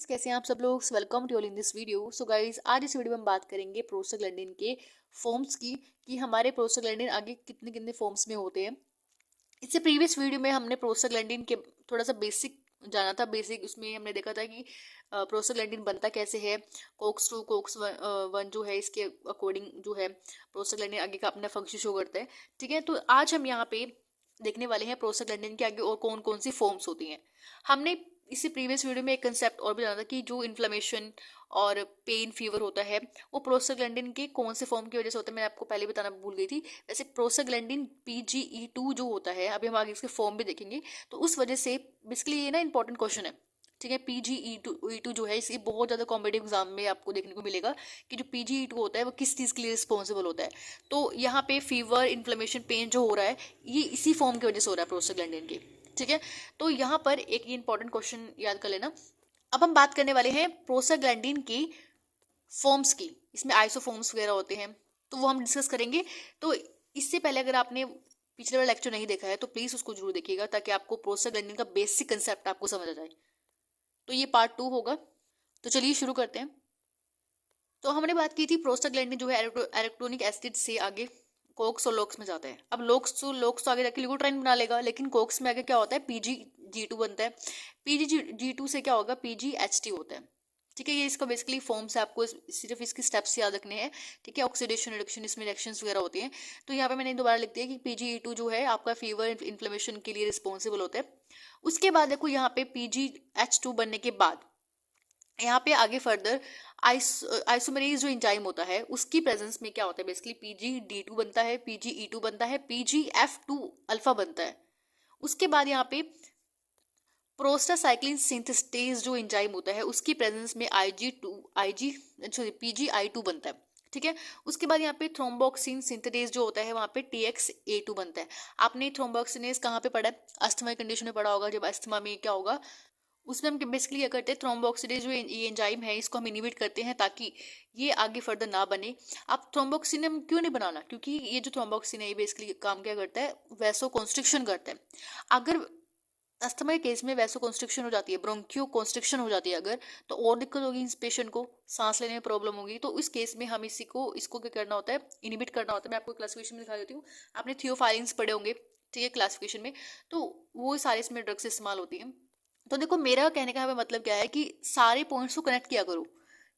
कैसे हैं आप सब लोग। Welcome to all in this video. So guys, आज इस वीडियो में हम बात करेंगे प्रोस्टाग्लैंडिन के फॉर्म्स की कि हमारे प्रोस्टाग्लैंडिन आगे कितने कितने फॉर्म्स में होते हैं। इससे प्रीवियस वीडियो में हमने प्रोस्टाग्लैंडिन के थोड़ा सा बेसिक जाना था। बेसिक उसमें हमने देखा था कि प्रोस्टाग्लैंडिन बनता कैसे है, कोक्स टू कोक्स वन जो है इसके अकॉर्डिंग जो है प्रोस्टाग्लैंडिन आगे का अपना फंक्शन शो करता है। ठीक है, तो आज हम यहाँ पे देखने वाले हैं प्रोस्टाग्लैंडिन के आगे और कौन कौन सी फॉर्म्स होती हैं। हमने इससे प्रीवियस वीडियो में एक कंसेप्ट और भी जाना था कि जो इन्फ्लेमेशन और पेन फीवर होता है वो प्रोस्टाग्लैंडिन के कौन से फॉर्म की वजह से होता है। मैं आपको पहले बताना भूल गई थी। वैसे प्रोस्टाग्लैंडिन PGE2 जो होता है, अभी हम आगे इसके फॉर्म भी देखेंगे, तो उस वजह से बेसिकली ये ना इंपॉर्टेंट क्वेश्चन है। ठीक है, PGE2 जो है इसकी बहुत ज़्यादा कॉम्पिटिटिव एग्जाम में आपको देखने को मिलेगा कि जो PGE2 होता है वो किस चीज़ के लिए रिस्पॉन्सिबल होता है। तो यहाँ पे फीवर, इन्फ्लेमेशन, पेन जो हो रहा है ये इसी फॉर्म की वजह से हो रहा है प्रोस्टाग्लैंडिन के। ठीक है, तो यहाँ पर एक ये इंपॉर्टेंट क्वेश्चन याद कर लेना। अब हम बात करने वाले हैं प्रोस्टाग्लैंडिन की फॉर्म्स की। इसमें आइसोफॉर्म्स वगैरह होते हैं तो वो हम डिस्कस करेंगे। तो इससे पहले अगर आपने पिछले वाला लेक्चर नहीं देखा है तो प्लीज उसको जरूर देखिएगा ताकि आपको प्रोस्टाग्लैंडिन का बेसिक कंसेप्ट आपको समझ आ जाए। तो ये पार्ट 2 होगा। तो चलिए शुरू करते हैं। तो हमने बात की थी प्रोस्टाग्लैंडिन जो है एरोक्टोनिक एसिड से आगे कोक्स और लोक्स में जाता है। अब लोक्स तो आगे जाके लिगोट्राइन बना लेगा, लेकिन कोक्स में आगे क्या होता है, PGG2 बनता है। PGG2 से क्या होगा, PGHT होता है। ठीक है, ये इसका बेसिकली फॉर्म्स है, आपको सिर्फ इसके स्टेप्स याद रखने हैं। ठीक है, ऑक्सीडेशन, रिडक्शन, इसमें रिएक्शंस वगैरह होती हैं। तो यहाँ पे मैंने दोबारा लिख दिया कि PGE2 जो है आपका फीवर, इन्फ्लेमेशन के लिए रिस्पॉन्सिबल होता है। उसके बाद देखो यहाँ पे PGH2 बनने के बाद यहाँ पे आगे फर्दर आइसोमेरेज जो एंजाइम होता है उसकी प्रेजेंस में क्या होता है, बेसिकली PGD2 बनता है, PGE2 बनता है, PGF2 अल्फा बनता है। उसके बाद यहाँ पे प्रोस्टासाइक्लिन सिंथेस्टेज जो एंजाइम होता है उसकी प्रेजेंस में PGI2 बनता है। ठीक है, उसके बाद यहाँ पे थ्रोम्बोक्सिन सिंथेटेज जो होता है वहाँ पे TXA2 बनता है। आपने थ्रोम्बोक्सिनेज कहाँ पे पढ़ा है, अस्थमा कंडीशन में पढ़ा होगा। जब अस्थमा में क्या होगा, उसमें हम बेसिकली क्या करते हैं, थ्रोम्बोक्सिडेज जो ये एंजाइम है इसको हम इनिबिट करते हैं ताकि ये आगे फर्दर ना बने। अब थ्रोम्बोक्सिन हम क्यों नहीं बनाना, क्योंकि ये जो थ्रोम्बोक्सिन है ये बेसिकली काम क्या करता है, वैसो कॉन्स्ट्रिक्शन करता है। अगर अस्थमा के केस में वैसो कॉन्स्ट्रिक्शन हो जाती है, ब्रोंकियो कॉन्स्ट्रिक्शन हो जाती है अगर, तो और दिक्कत होगी इस पेशेंट को, सांस लेने में प्रॉब्लम होगी। तो इस केस में हम इसको क्या करना होता है, इनिबिट करना होता है। मैं आपको क्लासिफिकेशन में दिखा देती हूँ। आपने थियोफाइलिन्स पढ़े होंगे, ठीक है, क्लासिफिकेशन में, तो वो सारे इसमें ड्रग्स इस्तेमाल होती है। तो देखो, मेरा कहने का मतलब क्या है कि सारे पॉइंट्स को कनेक्ट किया करो।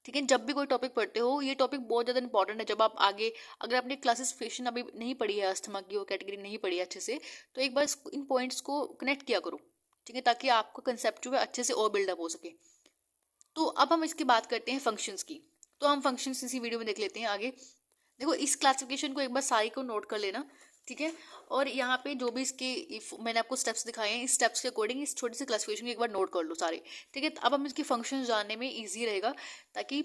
ठीक है, जब भी कोई टॉपिक पढ़ते हो ये टॉपिक बहुत ज़्यादा इंपॉर्टेंट है। जब आप आगे, अगर आपने क्लासिफिकेशन अभी नहीं पढ़ी है, अस्थमा की वो कैटेगरी नहीं पढ़ी है अच्छे से, तो एक बार इन पॉइंट्स को कनेक्ट किया करो। ठीक है, ताकि आपका कंसेप्ट जो है अच्छे से और बिल्डअप हो सके। तो अब हम इसकी बात करते हैं फंक्शंस की। तो हम फंक्शंस इसी वीडियो में देख लेते हैं आगे। देखो, इस क्लासिफिकेशन को एक बार सारी को नोट कर लेना। ठीक है, और यहाँ पे जो भी इसके मैंने आपको स्टेप्स दिखाए हैं, इस स्टेप्स के अकॉर्डिंग इस छोटी सी क्लासिफिकेशन को एक बार नोट कर लो सारे। ठीक है, तो अब हम इसके फंक्शंस जानने में इजी रहेगा, ताकि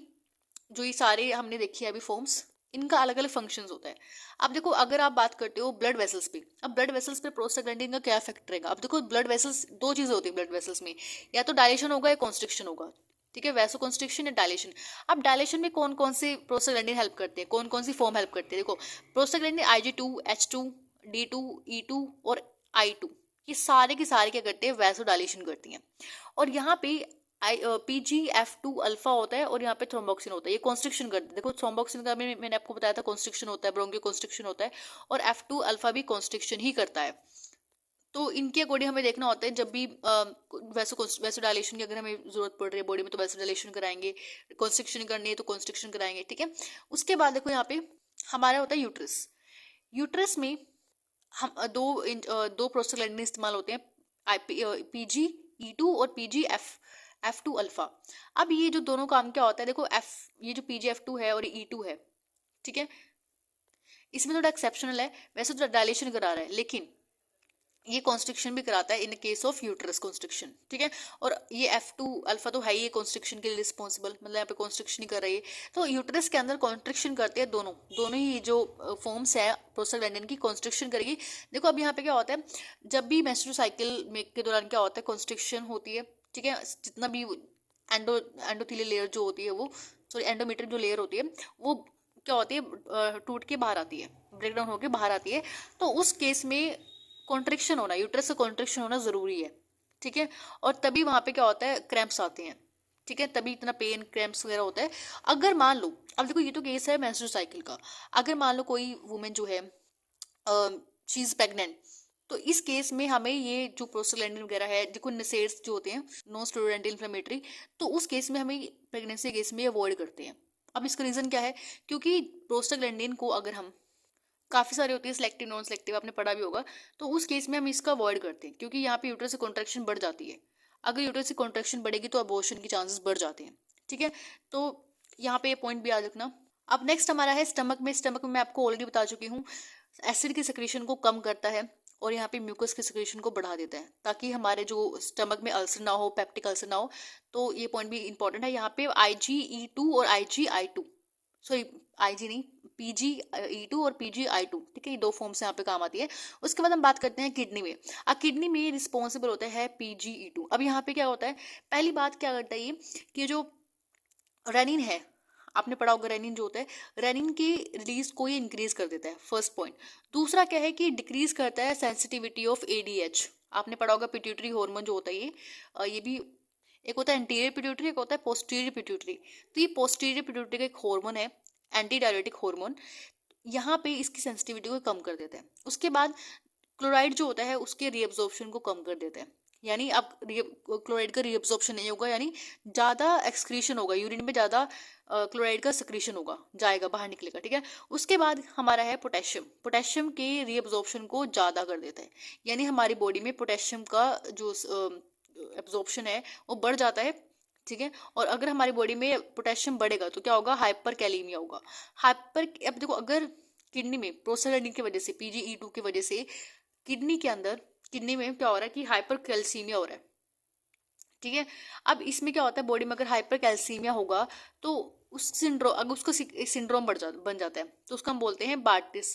जो ये सारे हमने देखी है अभी फॉर्म्स, इनका अलग अलग फंक्शंस होता है। अब देखो, अगर आप बात करते हो ब्लड वेसल्स पे, अब ब्लड वेसल्स पे प्रोस्टाग्लैंडिन का क्या इफेक्ट रहेगा। अब देखो, ब्लड वेसल्स, दो चीजें होती है ब्लड वेसल्स में, या तो डायलेशन होगा या कॉन्स्ट्रिक्शन होगा। ठीक है, वैसो कॉन्स्ट्रिक्शन या डायलेशन। अब डायलेशन में कौन कौन से प्रोस्टाग्लैंडिन हेल्प करते हैं, कौन कौन सी फॉर्म हेल्प करते हैं। देखो, prostaglandin IG2, H2, D2, E2 और I2, ये सारे के सारे क्या करते हैं, वैसो डायलेशन करती हैं। और यहाँ पे PGF2 अल्फा होता है और यहाँ पे थ्रोम्बोक्सिन होता है, ये कॉन्स्ट्रिक्शन करते हैं। देखो, थ्रोम्बोक्सिन का मैंने आपको बताया था कॉन्स्ट्रिक्शन होता है, ब्रोंकियो कॉन्स्ट्रिक्शन होता है, और F2 अल्फा भी कॉन्स्ट्रिक्शन ही करता है। तो इनके अकॉर्डिंग हमें देखना होता है, जब भी वैसो डायलेशन की अगर हमें जरूरत पड़ रही है बॉडी में तो वैसो डायलेशन कराएंगे, कॉन्स्ट्रिक्शन करनी है तो कॉन्स्ट्रिक्शन कराएंगे। ठीक है, उसके बाद देखो यहाँ पे हमारा होता है यूट्रस। यूट्रस में हम दो प्रोस्टाग्लैंडिन इस्तेमाल होते हैं, PGE2 और PGF2 अल्फा। अब ये जो दोनों काम क्या होता है, देखो ये जो PGF2 है और ये E2 है, ठीक है, इसमें थोड़ा एक्सेप्शनल है। वैसे तो डायलेशन करा रहा है, लेकिन ये कॉन्स्ट्रिक्शन भी कराता है in case of uterus constriction. ठीक है, और ये F2 अल्फा तो है ही कॉन्स्ट्रिक्शन के लिए रिस्पॉन्सिबल, मतलब यहाँ पे कॉन्स्ट्रिक्शन ही कर रही है। तो यूट्रस के अंदर कॉन्स्ट्रिक्शन करते हैं दोनों दोनों ही जो फॉर्म्स है प्रोस्टाग्लैंडिन की, कॉन्स्ट्रिक्शन करेगी। देखो, अब यहाँ पे क्या होता है, जब भी मेंस्ट्रुअल साइकिल में के दौरान क्या होता है, कॉन्स्ट्रिक्शन होती है। ठीक है, जितना भी एंडोथेलियल लेयर जो होती है वो, सॉरी एंडोमेट्रियम जो लेयर होती है वो क्या होती है, टूट के बाहर आती है, ब्रेकडाउन होकर बाहर आती है। तो उस केस में कॉन्ट्रिक्शन होना, यूट्रस का कॉन्ट्रिक्शन होना जरूरी है। ठीक है, और तभी वहां पे क्या होता है, क्रैम्प्स आते हैं। ठीक है, तभी इतना पेन क्रैम्प्स वगैरह होता है। अगर मान लो, अब देखो ये तो केस है मेंस्ट्रुअल साइकिल का, अगर मान लो कोई वुमेन जो है शी इज प्रेग्नेंट, तो इस केस में हमें ये जो प्रोस्टाग्लैंडिन वगैरह है, देखो नसेड्स जो होते हैं नॉन स्टेरॉयडल इन्फ्लेमेटरी, तो उस केस में हमें प्रेगनेंसी केस में अवॉइड करते हैं। अब इसका रीजन क्या है, क्योंकि प्रोस्टाग्लैंडिन को अगर हम, काफी सारे होती है सिलेक्टिव नॉन सिलेक्टिव, आपने पढ़ा भी होगा, तो उस केस में हम इसका अवॉइड करते हैं, क्योंकि यहाँ पे यूट्रस से कॉन्ट्रैक्शन बढ़ जाती है। अगर यूट्रस की कॉन्ट्रैक्शन बढ़ेगी तो अबॉर्शन के चांसेस बढ़ जाते हैं। ठीक है, तो यहाँ पे ये पॉइंट भी याद रखना। अब नेक्स्ट हमारा है स्टमक में। स्टमक में मैं आपको ऑलरेडी बता चुकी हूँ, एसिड की सिक्रीशन को कम करता है और यहाँ पे म्यूकस की सिक्रीशन को बढ़ा देता है, ताकि हमारे जो स्टमक में अल्सर ना हो, पेप्टिक अल्सर ना हो। तो ये पॉइंट भी इंपॉर्टेंट है। यहाँ पे IgE2 और IgI2, सॉरी IG नहीं, PgE2 और PgI2, ठीक है, ये दो फॉर्म से यहाँ पे काम आती है। उसके बाद हम बात करते हैं किडनी में। किडनी में रिस्पॉन्सिबल होता है PgE2। अब यहाँ पे क्या होता है, पहली बात क्या करता है ये, कि जो रेनिन है, आपने पढ़ा होगा रेनिन जो होता है, रेनिन की रिलीज को ये इंक्रीज कर देता है, फर्स्ट पॉइंट। दूसरा क्या है कि डिक्रीज करता है सेंसिटिविटी ऑफ ADH। आपने पढ़ा होगा पिट्यूटरी हार्मोन जो होता है ये भी एक होता है एंटीरियर पिट्यूटरी, एक होता है पोस्टीरियर पिट्यूटरी। तो ये पोस्टीरियर पिट्यूटरी का एक हार्मोन है, एंटी डायरेटिक हार्मोन, यहाँ पे इसकी सेंसिटिविटी को कम कर देता है। उसके बाद क्लोराइड जो होता है उसके रीअब्जॉर्प्शन को कम कर देता है, यानी अब क्लोराइड का रीअब्जॉर्प्शन नहीं होगा, यानी ज्यादा एक्सक्रीशन होगा, यूरिन में ज्यादा क्लोराइड का सक्रीशन होगा, जाएगा, बाहर निकलेगा। ठीक है, उसके बाद हमारा है पोटेशियम। पोटेशियम के रीअब्जॉर्प्शन को ज्यादा कर देता है, यानी हमारी बॉडी में पोटेशियम का जो एब्जॉर्प्शन है वो बढ़ जाता है। ठीक है, और अगर हमारी बॉडी में पोटेशियम बढ़ेगा तो क्या होगा, हाइपर कैलीमिया होगा। अब देखो, अगर किडनी में प्रोस्टाग्लैंडिन की वजह से, PgE2 की वजह से किडनी के अंदर, किडनी में क्या हो रहा है कि हाइपर कैल्सीमिया हो रहा है। ठीक है, अब इसमें क्या होता है, बॉडी में अगर हाइपर कैल्सीमिया होगा तो उस सिंड्रोम, अगर उसका सिंड्रोम बन जाता है तो उसको हम बोलते हैं बार्टर्स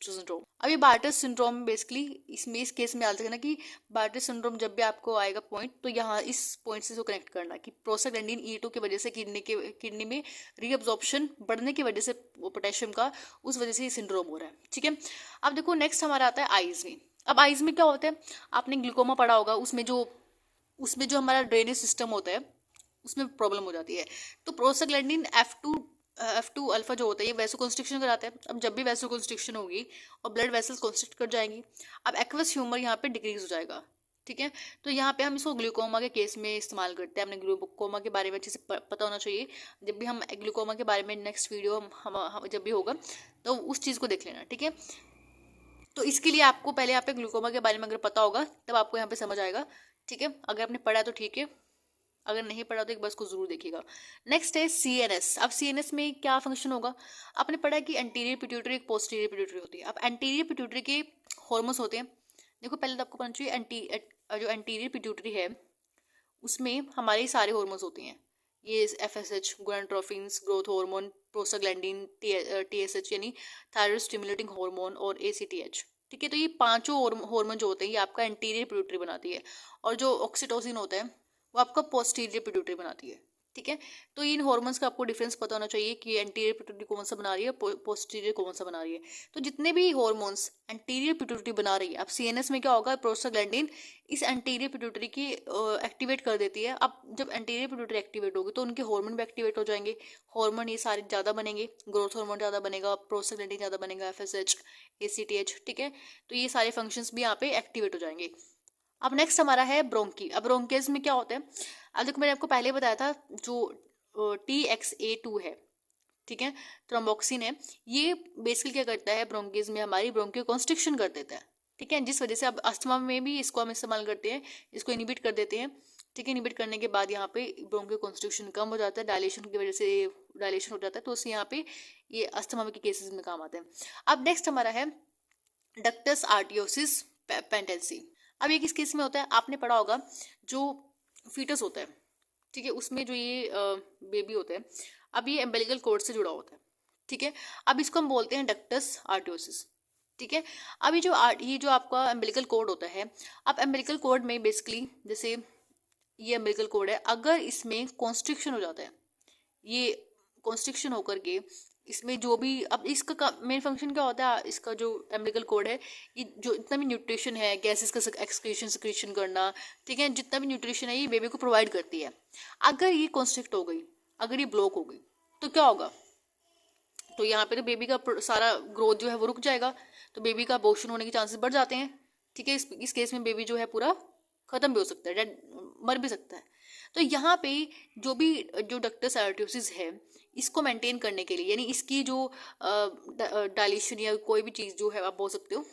सिंड्रोम। अब ये बार्टर्स सिंड्रोम बेसिकली इसमें, इस केस में याद रखना कि बार्टर्स सिंड्रोम जब भी आपको आएगा पॉइंट, तो यहाँ इस पॉइंट से कनेक्ट करना कि प्रोस्टाग्लैंडिन E2 की वजह से किडनी में रीअब्जॉर्प्शन बढ़ने की वजह से पोटेशियम का, उस वजह से ये सिंड्रोम हो रहा है। ठीक है, अब देखो नेक्स्ट हमारा आता है आईज में। अब आईज में क्या होता है, आपने ग्लूकोमा पढ़ा होगा, उसमें जो हमारा ड्रेनेज सिस्टम होता है उसमें प्रॉब्लम हो जाती है। तो प्रोस्टाग्लैंडिन F2 अल्फा जो होता है ये वैसो कंस्ट्रिक्शन कराता है। अब जब भी वैसो कंस्ट्रिक्शन होगी और ब्लड वेसल्स कंस्ट्रिक्ट कर जाएंगी, अब एक्वस ह्यूमर यहाँ पे डिक्रीज हो जाएगा। ठीक है, तो यहाँ पे हम इसको ग्लूकोमा के केस में इस्तेमाल करते हैं। हमने ग्लूकोमा के बारे में अच्छे से पता होना चाहिए। जब भी हम ग्लूकोमा के बारे में नेक्स्ट वीडियो हम जब भी होगा तो उस चीज़ को देख लेना। ठीक है, तो इसके लिए आपको पहले यहाँ पे ग्लूकोमा के बारे में अगर पता होगा तब आपको यहाँ पे समझ आएगा। ठीक है, अगर आपने पढ़ा तो ठीक है, अगर नहीं पढ़ा तो एक बार उसको जरूर देखिएगा। नेक्स्ट है CNS। अब CNS में क्या फंक्शन होगा, आपने पढ़ा कि एंटीरियर पिट्यूटरी एक पोस्टीरियर पिट्यूटरी होती है। अब एंटीरियर पिट्यूटरी के हॉर्मोन्स होते हैं, देखो पहले तो आपको पता चाहिए जो एंटीरियर पिट्यूटरी है उसमें हमारे सारे हॉर्मोन्स होते हैं, ये FSH, gonadotropins, growth hormone, prostaglandin, TSH यानी थायराइड स्टिमुलेटिंग हार्मोन, और ACTH। ठीक है, तो ये पांचों हार्मोन जो होते हैं ये आपका एंटीरियर पिट्यूटरी बनाती है, और जो ऑक्सीटोसिन होता है वो आपका पोस्टीरियर पिट्यूटरी बनाती है। ठीक है, तो इन हॉर्मोन्स का आपको डिफरेंस पता होना चाहिए कि एंटीरियर पिट्यूटरी कौन सा बना रही है, पोस्टीरियर कौन सा बना रही है। तो जितने भी हॉर्मोन्स एंटीरियर पिट्यूटरी बना रही है, अब CNS में क्या होगा, प्रोस्टाग्लैंडिन इस एंटीरियर पिट्यूटरी की एक्टिवेट कर देती है। अब जब एंटीरियर पिट्यूटरी एक्टिवेट होगी तो उनके हार्मोन भी एक्टिवेट हो जाएंगे, हार्मोन ये सारे ज़्यादा बनेंगे, ग्रोथ हार्मोन ज़्यादा बनेगा, प्रोस्टाग्लैंडिन ज़्यादा बनेगा, FSH, ACTH। ठीक है, तो ये सारे फंक्शंस भी यहाँ पे एक्टिवेट हो जाएंगे। अब नेक्स्ट हमारा है ब्रोंकी। अब ब्रोंकियल्स में क्या होता है, अब देखो मैंने आपको पहले बताया था जो TXA2 है, ठीक है, थ्रोम्बोक्सिन है, ये बेसिकली क्या करता है, ब्रोंकियल्स में हमारी ब्रोंकियो कॉन्स्ट्रिक्शन कर देता है। ठीक है, जिस वजह से अब अस्थमा में भी इसको हम इस्तेमाल करते हैं, इसको इनिबिट कर देते हैं। ठीक है, इनिबिट करने के बाद यहाँ पे ब्रोंकियो कॉन्स्ट्रिक्शन कम हो जाता है, डायलेशन की वजह से डायलेशन हो जाता है, तो उससे यहाँ पे ये अस्थमा के केसेस में काम आते हैं। अब नेक्स्ट हमारा है डक्टस आर्टियोसिस पेंटेंसी। अब ये किस केस में होता है, आपने पढ़ा होगा जो फीटस होता है, ठीक है, उसमें जो ये बेबी होता है, अब ये एम्बिलिकल कॉर्ड से जुड़ा होता है। ठीक है, अब इसको हम बोलते हैं डक्टस आर्टियोसिस। ठीक है, अब ये जो आपका एम्बिलिकल कॉर्ड होता है, अब एम्बिलिकल कॉर्ड में बेसिकली जैसे ये एम्बिलिकल कॉर्ड है, अगर इसमें कॉन्स्ट्रिक्शन हो जाता है, ये कॉन्स्ट्रिक्शन होकर के इसमें जो भी अब इसका मेन फंक्शन क्या होता है, इसका जो एम्बिलिकल कोड है, ये जो इतना भी न्यूट्रिशन है, गैसेस का एक्सक्रीशन सिक्रीशन करना, ठीक है, जितना भी न्यूट्रिशन है ये बेबी को प्रोवाइड करती है। अगर ये कॉन्स्ट्रिक्ट हो गई, अगर ये ब्लॉक हो गई, तो क्या होगा, तो यहाँ पे तो बेबी का सारा ग्रोथ जो है वो रुक जाएगा, तो बेबी का अबॉर्शन होने के चांसेस बढ़ जाते हैं। ठीक है, इस केस में बेबी जो है पूरा खत्म भी हो सकता है, डेड, मर भी सकता है। तो यहाँ पे जो डक्टस एरोटियोसिस है, इसको मेंटेन करने के लिए, यानी इसकी जो डायलेशन या कोई भी चीज़ जो है आप बोल सकते हो,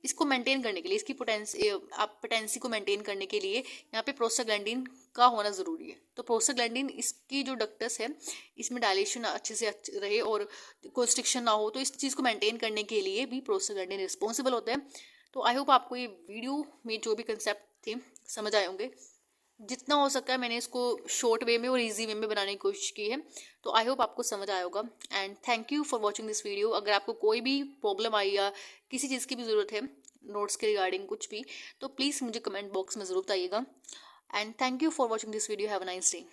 इसको मेंटेन करने के लिए, इसकी पोटेंसी को मेंटेन करने के लिए यहाँ पे प्रोस्टाग्लैंडिन का होना ज़रूरी है। तो प्रोस्टाग्लैंडिन, इसकी जो डक्टस है, इसमें डायलेशन अच्छे से रहे और कंस्ट्रिक्शन ना हो, तो इस चीज़ को मेंटेन करने के लिए भी प्रोस्टाग्लैंडिन रिस्पॉन्सिबल होते हैं। तो आई होप आपको ये वीडियो में जो भी कंसेप्ट थे समझ आए होंगे। जितना हो सका है मैंने इसको शॉर्ट वे में और इजी वे में बनाने की कोशिश की है। तो आई होप आपको समझ आया होगा, and thank you for watching this video. अगर आपको कोई भी प्रॉब्लम आई या किसी चीज़ की भी ज़रूरत है नोट्स के रिगार्डिंग कुछ भी, तो प्लीज़ मुझे कमेंट बॉक्स में ज़रूर बताइएगा। And thank you for watching this video. Have a nice day.